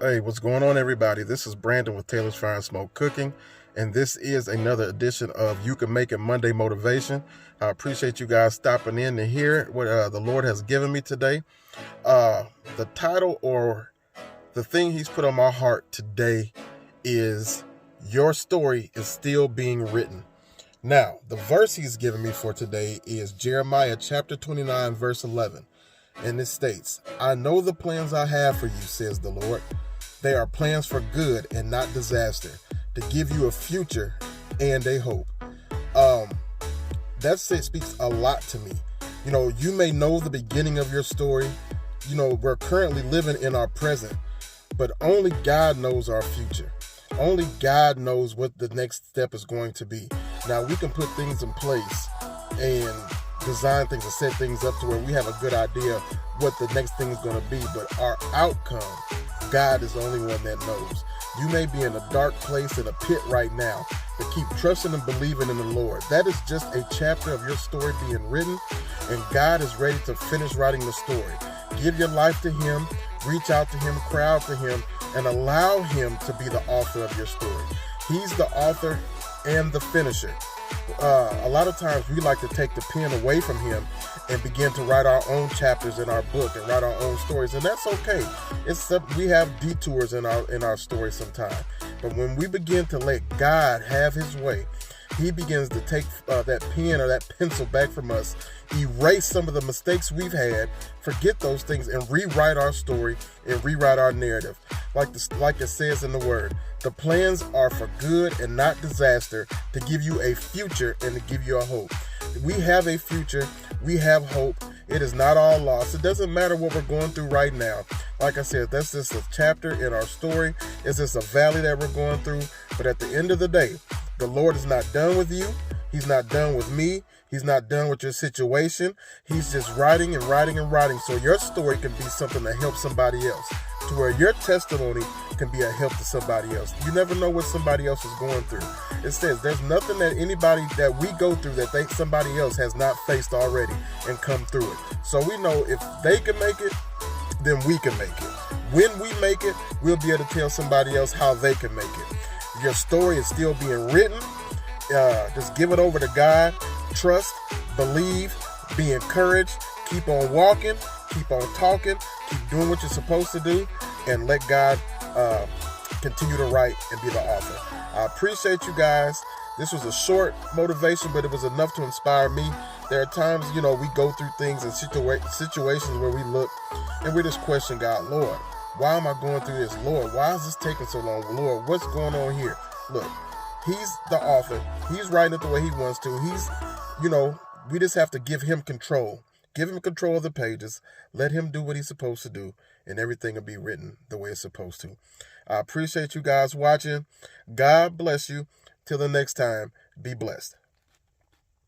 Hey, what's going on, everybody? This is Brandon with Taylorsfiresmoke Cooking, and this is another edition of You Can Make It Monday Motivation. I appreciate you guys stopping in to hear what the Lord has given me today. The title or the thing He's put on my heart today is Your Story is Still Being Written. Now, the verse He's given me for today is Jeremiah chapter 29, verse 11. And it states, I know the plans I have for you, says the Lord. They are plans for good and not disaster, to give you a future and a hope. That speaks a lot to me. You may know the beginning of your story. We're currently living in our present, but only God knows our future. Only God knows what the next step is going to be. Now, we can put things in place and design things and set things up to where we have a good idea what the next thing is going to be, but our outcome, God is the only one that knows. You may be in a dark place in a pit right now, but keep trusting and believing in the Lord. That is just a chapter of your story being written, and God is ready to finish writing the story. Give your life to Him, reach out to Him, cry out to Him, and allow Him to be the author of your story. He's the author and the finisher. A lot of times we like to take the pen away from Him and begin to write our own chapters in our book and write our own stories, and that's okay. We have detours in our story sometimes, but when we begin to let God have His way, He begins to take that pen or that pencil back from us, erase some of the mistakes we've had, forget those things, and rewrite our story and rewrite our narrative. Like it says in the Word, the plans are for good and not disaster, to give you a future and to give you a hope. We have a future. We have hope. It is not all lost. It doesn't matter what we're going through right now. Like I said, that's just a chapter in our story. It's just a valley that we're going through. But at the end of the day, the Lord is not done with you. He's not done with me. He's not done with your situation. He's just writing and writing and writing, so your story can be something that helps somebody else, to where your testimony can be a help to somebody else. You never know what somebody else is going through. It says there's nothing that anybody that we go through that somebody else has not faced already and come through it. So we know if they can make it, then we can make it. When we make it, we'll be able to tell somebody else how they can make it. Your story is still being written. Just give it over to God. Trust, believe, be encouraged, keep on walking, keep on talking, keep doing what you're supposed to do, and let God continue to write and be the author. I appreciate you guys. This was a short motivation, but it was enough to inspire me. There are times, we go through things and situations where we look and we just question God, Lord, why am I going through this? Lord, why is this taking so long? Lord, what's going on here? Look, He's the author. He's writing it the way He wants to. We just have to give Him control. Give Him control of the pages. Let Him do what He's supposed to do, and everything will be written the way it's supposed to. I appreciate you guys watching. God bless you. Till the next time, be blessed.